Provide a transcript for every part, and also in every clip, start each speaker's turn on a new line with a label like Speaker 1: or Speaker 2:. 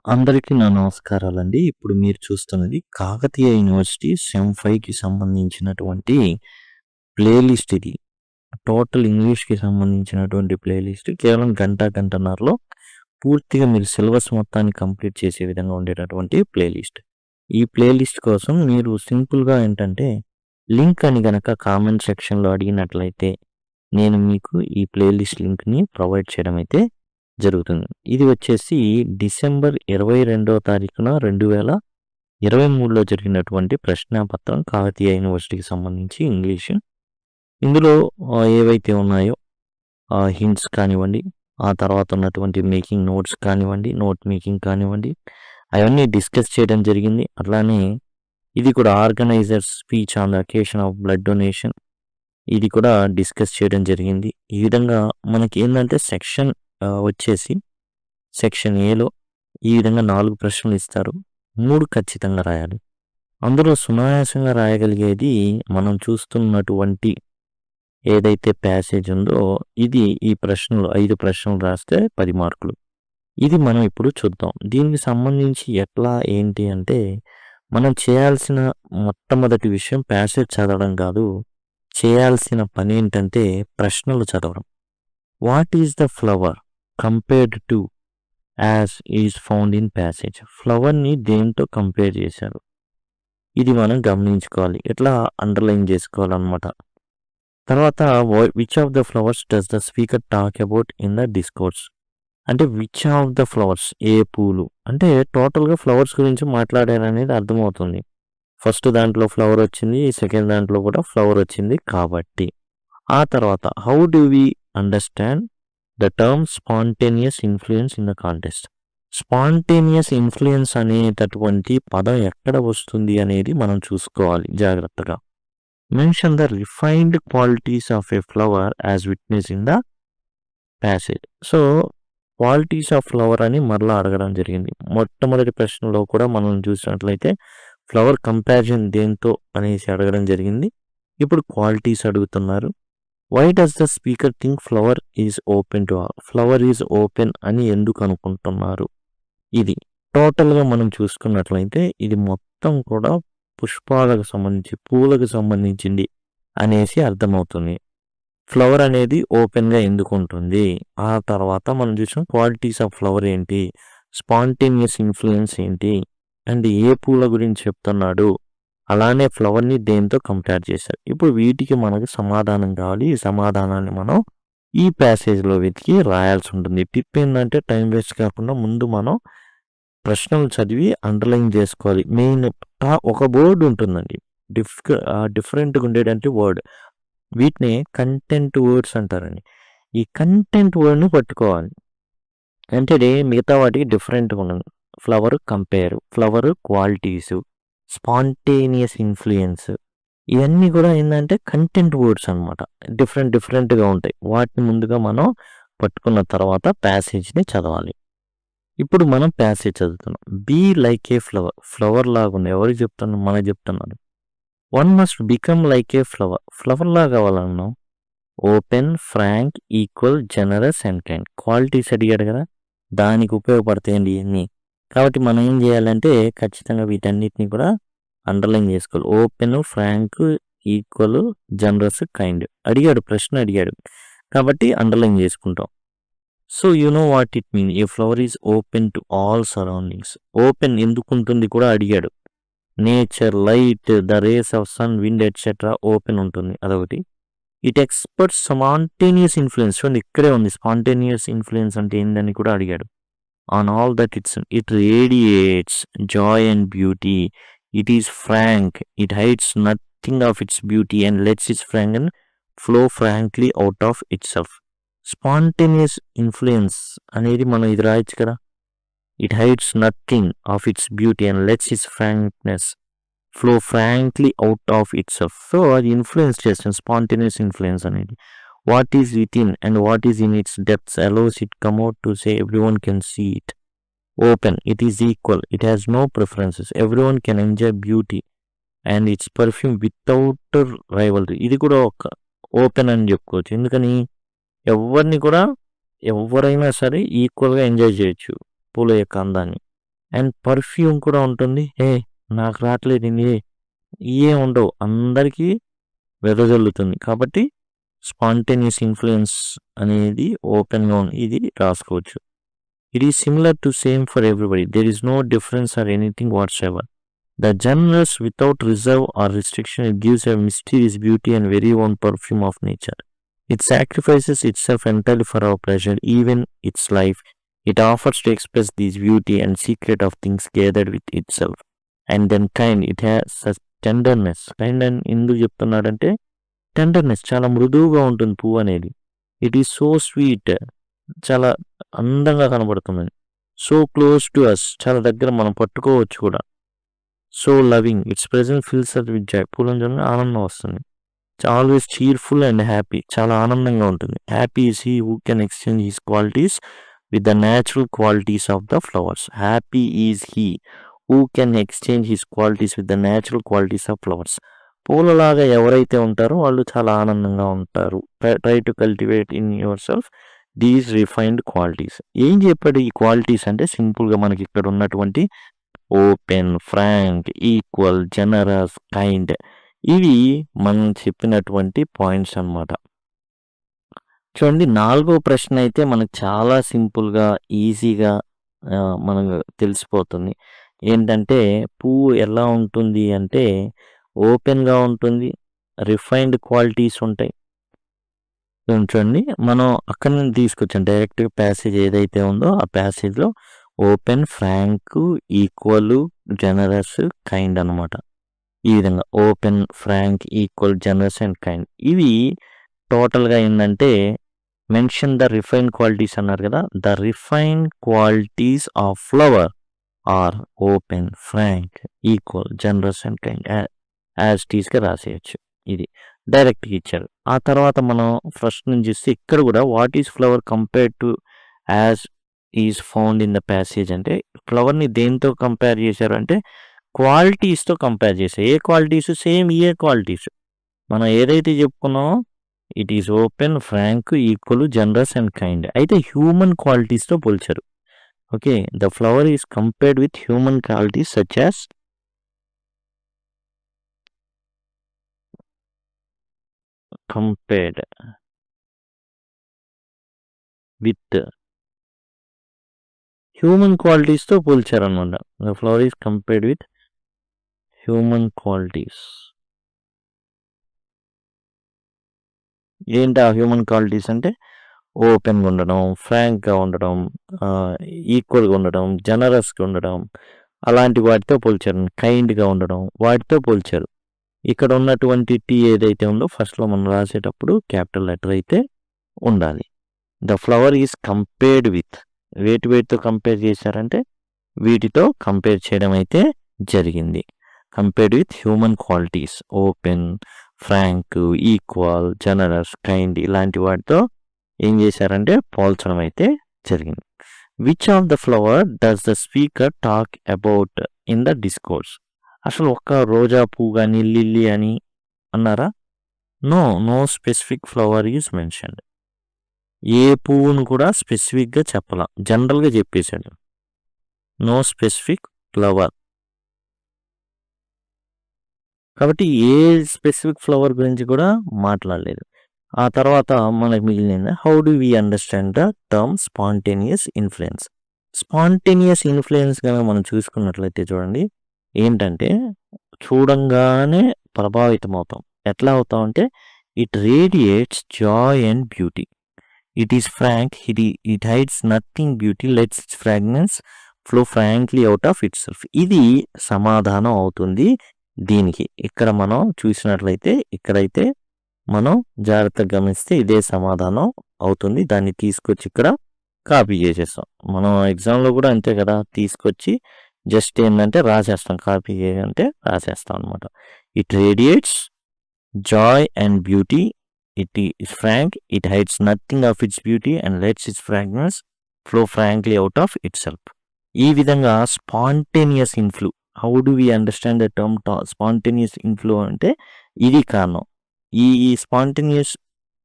Speaker 1: అందరికీ నా నమస్కారాలండి. ఇప్పుడు మీరు చూస్తున్నది కాకతీయ యూనివర్సిటీ సెమ్ 5కి సంబంధించినటువంటి ప్లేలిస్ట్ ఇది. టోటల్ ఇంగ్లీష్‌కి సంబంధించినటువంటి ప్లేలిస్ట్. కేవలం గంట, గంటన్నరలో పూర్తిగా మీరు సిలబస్ మొత్తాన్ని కంప్లీట్ చేసే విధంగా ఉండేటటువంటి ప్లేలిస్ట్. ఈ ప్లేలిస్ట్ కోసం మీరు సింపుల్‌గా ఏంటంటే లింక్ అని గనక కామెంట్ సెక్షన్‌లో అడిగినట్లయితే నేను మీకు ఈ ప్లేలిస్ట్ లింక్‌ని ప్రొవైడ్ చేయడం అయితే జరుగుతుంది. ఇది వచ్చేసి డిసెంబర్ 22వ తారీఖున 2023లో జరిగినటువంటి ప్రశ్నాపత్రం కాకతీయ యూనివర్సిటీకి సంబంధించి ఇంగ్లీషు. ఇందులో ఏవైతే ఉన్నాయో హింట్స్ కానివ్వండి, ఆ తర్వాత ఉన్నటువంటి మేకింగ్ నోట్స్ కానివ్వండి, నోట్ మేకింగ్ కానివ్వండి, అవన్నీ డిస్కస్ చేయడం జరిగింది. అట్లానే ఇది కూడా organisers speech on the occasion of blood donation ఇది కూడా డిస్కస్ చేయడం జరిగింది. ఈ విధంగా మనకి ఏందంటే సెక్షన్ వచ్చేసి సెక్షన్ ఏలో ఈ విధంగా 4 ప్రశ్నలు ఇస్తారు. 3 ఖచ్చితంగా రాయాలి. అందులో సునాయాసంగా రాయగలిగేది మనం చూస్తున్నటువంటి ఏదైతే ప్యాసేజ్ ఉందో ఇది ఈ ప్రశ్నలు 5 ప్రశ్నలు రాస్తే 10 మార్కులు. ఇది మనం ఇప్పుడు చూద్దాం. దీనికి సంబంధించి ఎట్లా ఏంటి అంటే మనం చేయాల్సిన మొట్టమొదటి విషయం ప్యాసేజ్ చదవడం కాదు. చేయాల్సిన పని ఏంటంటే ప్రశ్నలు చదవడం. What is the flower compared to as is found in passage. ఫ్లవర్ని దేంతో కంపేర్ చేశారు ఇది మనం గమనించుకోవాలి. ఎట్లా అండర్లైన్ చేసుకోవాలన్నమాట. తర్వాత which of the flowers does the speaker talk about in the discourse. అంటే విచ్ ఆఫ్ ద ఫ్లవర్స్ ఏ పూలు అంటే టోటల్గా ఫ్లవర్స్ గురించి మాట్లాడారనేది అర్థమవుతుంది. ఫస్ట్ దాంట్లో ఫ్లవర్ వచ్చింది, సెకండ్ దాంట్లో కూడా ఫ్లవర్ వచ్చింది కాబట్టి. ఆ తర్వాత how do we understand the term spontaneous influence in the contest. Spontaneous influence అనేటటువంటి పదం ఎక్కడ వస్తుంది అనేది మనం చూసుకోవాలి జాగ్రత్తగా. Mention the refined qualities of a flower as witness in the passage. So qualities of flower అని మరలా అడగడం జరిగింది. మొట్టమొదటి ప్రశ్నలో కూడా మనం చూసినట్లయితే ఫ్లవర్ కంపారిజన్ దేంతో అనేసి అడగడం జరిగింది. ఇప్పుడు క్వాలిటీస్ అడుగుతున్నారు. Why does the speaker think flower is open to all. Flower is open అని ఎందుకు అనుకుంటున్నారు. ఇది టోటల్గా మనం చూసుకున్నట్లయితే ఇది మొత్తం కూడా పుష్పాలకు సంబంధించి పూలకు సంబంధించింది అనేసి అర్థమవుతుంది. ఫ్లవర్ అనేది ఓపెన్గా ఎందుకు ఉంటుంది. ఆ తర్వాత మనం చూసిన క్వాలిటీస్ ఆఫ్ ఫ్లవర్ ఏంటి, స్పాంటేనియస్ ఇన్ఫ్లుయెన్స్ ఏంటి, అండ్ ఏ పూల గురించి చెప్తున్నాడు, అలానే ఫ్లవర్ని దేంతో కంపేర్ చేశారు. ఇప్పుడు వీటికి మనకు సమాధానం కావాలి. ఈ సమాధానాన్ని మనం ఈ ప్యాసేజ్లో వెతికి రాయాల్సి ఉంటుంది. టిప్ ఏంటంటే టైం వేస్ట్ కాకుండా ముందు మనం ప్రశ్నలు చదివి అండర్లైన్ చేసుకోవాలి. మెయిన్ ఒక వర్డ్ ఉంటుందండి, డిఫరెంట్గా ఉండేటంటే వర్డ్, వీటిని కంటెంట్ వర్డ్స్ అంటారండి. ఈ కంటెంట్ వర్డ్ని పట్టుకోవాలి. అంటే మిగతా వాటికి డిఫరెంట్గా ఉండదు. Flower compare, flower qualities, spontaneous influence, ఇవన్నీ కూడా ఏంటంటే కంటెంట్ వర్డ్స్ అనమాట. డిఫరెంట్గా ఉంటాయి. వాటిని ముందుగా మనం పట్టుకున్న తర్వాత ప్యాసేజ్ని చదవాలి. ఇప్పుడు మనం ప్యాసేజ్ చదువుతున్నాం. Be like a flower. Flower లాగా ఉంది. ఎవరికి చెప్తున్నాం, మనకి చెప్తున్నారు. One must become like a flower. Flower లాగా కావాలన్నాం. Open, frank, equal, generous and kind. Qualities అడిగాడు కదా, దానికి ఉపయోగపడతాయండి ఇవన్నీ. కాబట్టి మనం ఏం చేయాలంటే ఖచ్చితంగా వీటన్నిటిని కూడా అండర్లైన్ చేసుకోవాలి. Open, frank, equal, generous, kind అడిగాడు, ప్రశ్న అడిగాడు కాబట్టి అండర్లైన్ చేసుకుంటాం. So you know what it mean. A flower is open to all surroundings. Open ఎందుకు ఉంటుంది కూడా అడిగాడు. Nature, light, the rays of sun, wind etcetera open ఉంటుంది, అదొకటి. It expresses spontaneous influence. చూడండి ఇక్కడే ఉంది, స్పాంటేనియస్ ఇన్ఫ్లుయెన్స్ అంటే ఏందని కూడా అడిగాడు. On all that it radiates joy and beauty. It is frank, it hides nothing of its beauty and lets its frank and flow frankly out of it self. Spontaneous influence అనేది మనం ఇది రాయొచ్చు కదా. It hides nothing of its beauty and lets its frankness flow frankly out of it self. So అది influence చేస్తుంది spontaneous influence అనేది. What is within and what is in its depths allows it come out to say everyone can see it. Open, it is equal, it has no preferences, everyone can enjoy beauty and its perfume without rivalry. ఇది కూడా ఒక open అని చెప్పుకోవచ్చు. ఎందుకని ఎవరైనా సరే ఈక్వల్గా enjoy చేయొచ్చు పూల యొక్క అందాన్ని. అండ్ పర్ఫ్యూమ్ కూడా ఉంటుంది. నాకు రావట్లేదు ఏం ఉండవు, అందరికీ వెదజల్లుతుంది. కాబట్టి స్పాంటేనియస్ ఇన్ఫ్లుయెన్స్ అనేది ఓపెన్గా ఇది రాసుకోవచ్చు. It is similar to same for everybody. There is no difference or anything whatsoever. The generous without reserve or restriction, it gives a mysterious beauty and very own perfume of nature. It sacrifices itself entirely for our pleasure, even its life. It offers to express this beauty and secret of things gathered with itself. And then kind, it has such tenderness. Kind and ఎందుకు చెప్తున్నాడంటే tenderness, చాలా మృదువుగా ఉంటుంది పువ్వు అనేది. It is so sweet, చాలా అందంగా కనబడుతుంది. సో క్లోజ్ టు అస్, చాలా దగ్గర మనం పట్టుకోవచ్చు కూడా. So loving, its present fills us with joy, పూలను చూడండి ఆనందం వస్తుంది. ఆల్వేస్ చీర్ఫుల్ అండ్ హ్యాపీ, చాలా ఆనందంగా ఉంటుంది. Happy is he who can exchange his qualities with the natural qualities of the flowers. Happy is he who can exchange his qualities with the natural qualities of flowers. పూలలాగా ఎవరైతే ఉంటారో వాళ్ళు చాలా ఆనందంగా ఉంటారు. Try to cultivate in yourself these refined qualities. ఏం చెప్పాడు ఈ క్వాలిటీస్ అంటే, సింపుల్గా మనకి ఇక్కడ ఉన్నటువంటి open, frank, equal, generous, kind, ఇవి మనం చెప్పినటువంటి పాయింట్స్ అన్నమాట. చూడండి, 4వ ప్రశ్న అయితే మనకు చాలా సింపుల్గా ఈజీగా మనకు తెలిసిపోతుంది. ఏంటంటే పువ్వు ఎలా ఉంటుంది అంటే ఓపెన్గా ఉంటుంది, రిఫైన్డ్ క్వాలిటీస్ ఉంటాయి. చూడండి, మనం అక్కడి నుంచి తీసుకొచ్చాం డైరెక్ట్గా ప్యాసేజ్ ఏదైతే ఉందో ఆ ప్యాసేజ్లో open, frank, equal, generous, kind అనమాట. ఈ విధంగా open, frank, equal, generous and kind, ఇవి టోటల్గా ఏంటంటే మెన్షన్ ద రిఫైన్డ్ క్వాలిటీస్ అన్నారు కదా. The refined qualities of flower are open, frank, equal, generous and kind as టీస్గా రాసేయచ్చు. ఇది డైరెక్ట్గా ఇచ్చారు. ఆ తర్వాత మనం ఫస్ట్ నుంచి చూస్తే ఇక్కడ కూడా what is flower compared to as is found in the passage అంటే ఫ్లవర్ని దేంతో కంపేర్ చేశారు అంటే క్వాలిటీస్తో కంపేర్ చేశారు. ఏ క్వాలిటీస్? సేమ్ ఏ క్వాలిటీస్ మనం ఏదైతే చెప్పుకున్నామో it is open, frank, equal, generous and kind. అయితే హ్యూమన్ క్వాలిటీస్తో పోల్చారు. Okay, the flower is compared with human qualities such as compared with human క్వాలిటీస్తో పోల్చారనమాట. The flower is compared with human qualities. ఏంటి ఆ హ్యూమన్ క్వాలిటీస్ అంటే ఓపెన్గా ఉండడం, ఫ్రాంక్గా ఉండడం, ఈక్వల్గా ఉండడం, జనరస్గా ఉండడం, అలాంటి వాటితో పోల్చారు. కైండ్గా ఉండడం, వాటితో పోల్చారు. ఇక్కడ ఉన్నటువంటి టీ ఏదైతే ఉందో ఫస్ట్లో మనం రాసేటప్పుడు క్యాపిటల్ లెటర్ అయితే ఉండాలి. The flower is compared with, వేటితో కంపేర్ చేశారంటే వీటితో కంపేర్ చేయడం అయితే జరిగింది. Compared with human qualities, open, frank, equal, generous, kind, ఇలాంటి వాటితో ఏం చేశారంటే పోల్చడం అయితే జరిగింది. Which of the flower does the speaker talk about in the discourse? అసలు ఒక్క రోజా పువ్వు కానీ లిల్లీ అని అన్నారా? No specific flower is mentioned. ఏ పువ్వును కూడా స్పెసిఫిక్గా చెప్పాల, జనరల్గా చెప్పేశాడు. No specific flower. కాబట్టి ఏ స్పెసిఫిక్ ఫ్లవర్ గురించి కూడా మాట్లాడలేదు. ఆ తర్వాత మనకు మిగిలింది how do we understand the term spontaneous influence. Spontaneous influence కనుక మనం చూసుకున్నట్లయితే చూడండి, ఏంటంటే చూడంగానే ప్రభావితం అవుతాం. ఎట్లా అవుతాం అంటే it radiates joy and beauty. It is frank, it hides nothing beauty, lets its fragrance flow frankly out of it self. ఇది సమాధానం అవుతుంది దీనికి. ఇక్కడ మనం చూసినట్లయితే ఇక్కడైతే మనం జాగ్రత్తగా గమనిస్తే ఇదే సమాధానం అవుతుంది. దాన్ని తీసుకొచ్చి ఇక్కడ కాపీ చేసేస్తాం. మనం ఎగ్జామ్లో కూడా అంతే కదా, తీసుకొచ్చి జస్ట్ ఏంటంటే రాసేస్తాం, కాపీ చేయాలంటే రాసేస్తాం అనమాట. It radiates joy and beauty, it is frank, it hides nothing of its beauty and lets its fragrance flow frankly out of it self. ఈ విధంగా spontaneous inflow, how do we understand the term spontaneous inflow అంటే ఇది కారణం. ఈ spontaneous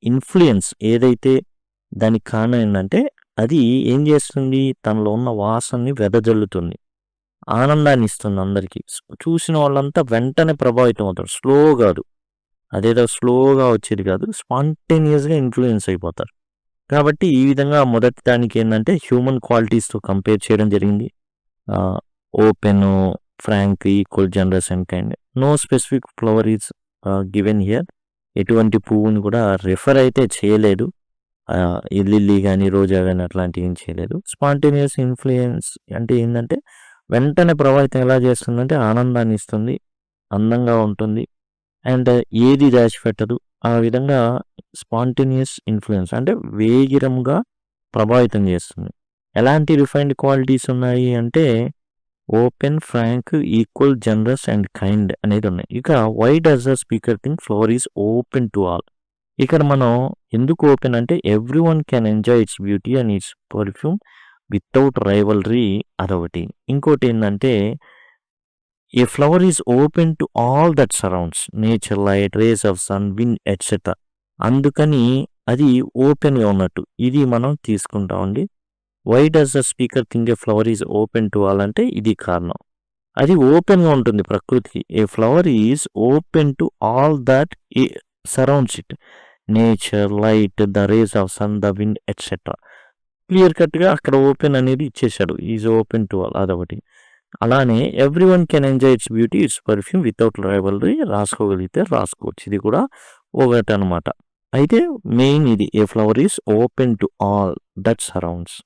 Speaker 1: influence ఏదైతే దానికి కారణం ఏంటంటే అది ఏం చేస్తుంది, తనలో ఉన్న వాసనని వెదజల్లుతుంది. ఆనందాన్ని ఇస్తుంది అందరికీ. చూసిన వాళ్ళంతా వెంటనే ప్రభావితం అవుతారు. స్లో కాదు. అదేదో స్లోగా వచ్చేది కాదు. స్పాంటేనియస్‌గా ఇన్‌ఫ్లూయెన్స్ అయిపోతారు. కాబట్టి ఈ విధంగా మొదటి దానికి ఏందంటే హ్యూమన్ క్వాలిటీస్‌తో కంపేర్ చేయడం జరిగింది. Open, frank, equal, generous and kind. No specific flower is given here. ఎటువంటి పువ్వుని కూడా రిఫర్ అయితే చేయలేదు. ఈ లిల్లీ గాని, రోజా గాని అట్లాంటివి ఏం చేయలేదు. స్పాంటేనియస్ ఇన్‌ఫ్లూయెన్స్ అంటే ఏందంటే వెంటనే ప్రభావితం ఎలా చేస్తుందంటే ఆనందాన్ని ఇస్తుంది. అందంగా ఉంటుంది. అండ్ ఏది దాచిపెట్టదు. ఆ విధంగా స్పాంటేనియస్ ఇన్‌ఫ్లూయెన్స్ అంటే వేగిరంగా ప్రభావితం చేస్తుంది. ఎలాంటి రిఫైన్డ్ క్వాలిటీస్ ఉన్నాయి అంటే open, frank, equal, generous and kind అనేది ఉన్నాయి. ఇక why does the speaker think flower is open to all? ఇక్కడ మనం ఎందుకు ఓపెన్ అంటే everyone can enjoy its beauty and its perfume without rivalry అదొకటి. ఇంకోటి ఏందంటే a flower is open to all that surrounds nature, light, rays of sun, wind etcetera. అందుకని అది ఓపెన్గా ఉన్నట్టు. ఇది మనం తీసుకుంటామండి. Why does the speaker think a flower is open to all అంటే ఇది కారణం. అది ఓపెన్గా ఉంటుంది ప్రకృతికి. A flower is open to all that surrounds it nature, light, the rays of sun, the wind etcetera. Clear కట్గా అక్కడ ఓపెన్ అనేది ఇచ్చేశాడు. ఈజ్ ఓపెన్ టు ఆల్ అదొకటి. అలానే everyone can enjoy its beauty, its perfume without rivalry. రాసుకోగలిగితే రాసుకోవచ్చు. ఇది కూడా ఒకటి అనమాట. అయితే మెయిన్ ఇది a flower is open to all that surrounds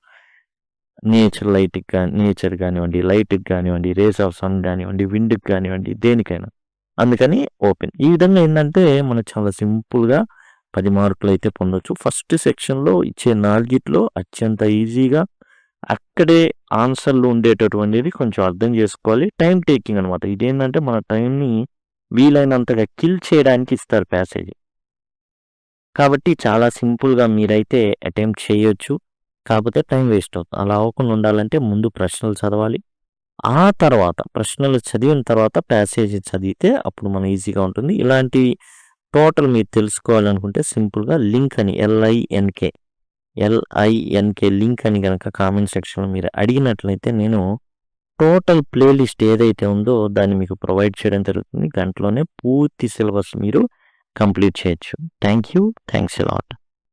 Speaker 1: nature కానివ్వండి, లైట్కి కానివ్వండి, రేస్ ఆఫ్ సన్ కానివ్వండి, విండ్కి కానివ్వండి, దేనికైనా. అందుకని ఓపెన్. ఈ విధంగా ఏంటంటే మనం చాలా సింపుల్గా 10 మార్కులు అయితే పొందొచ్చు. ఫస్ట్ సెక్షన్లో ఇచ్చే 4 అత్యంత ఈజీగా అక్కడే ఆన్సర్లు ఉండేటటువంటిది కొంచెం అర్థం చేసుకోవాలి. టైం టేకింగ్ అనమాట. ఇదేంటంటే మన టైంని వీలైనంతగా కిల్ చేయడానికి ఇస్తారు ప్యాసేజ్. కాబట్టి చాలా సింపుల్గా మీరైతే అటెంప్ట్ చేయొచ్చు. కాకపోతే టైం వేస్ట్ అవుతుంది. అలా అవ్వకుండా ఉండాలంటే ముందు ప్రశ్నలు చదవాలి. ఆ తర్వాత ప్రశ్నలు చదివిన తర్వాత ప్యాసేజ్ చదివితే అప్పుడు మనం ఈజీగా ఉంటుంది. ఇలాంటి టోటల్ మీరు తెలుసుకోవాలనుకుంటే సింపుల్గా లింక్ అని LINK లింక్ అని కనుక కామెంట్ సెక్షన్లో మీరు అడిగినట్లయితే నేను టోటల్ ప్లేలిస్ట్ ఏదైతే ఉందో దాన్ని మీకు ప్రొవైడ్ చేయడం జరుగుతుంది. గంటలోనే పూర్తి సిలబస్ మీరు కంప్లీట్ చేయొచ్చు. Thank you. Thanks a lot.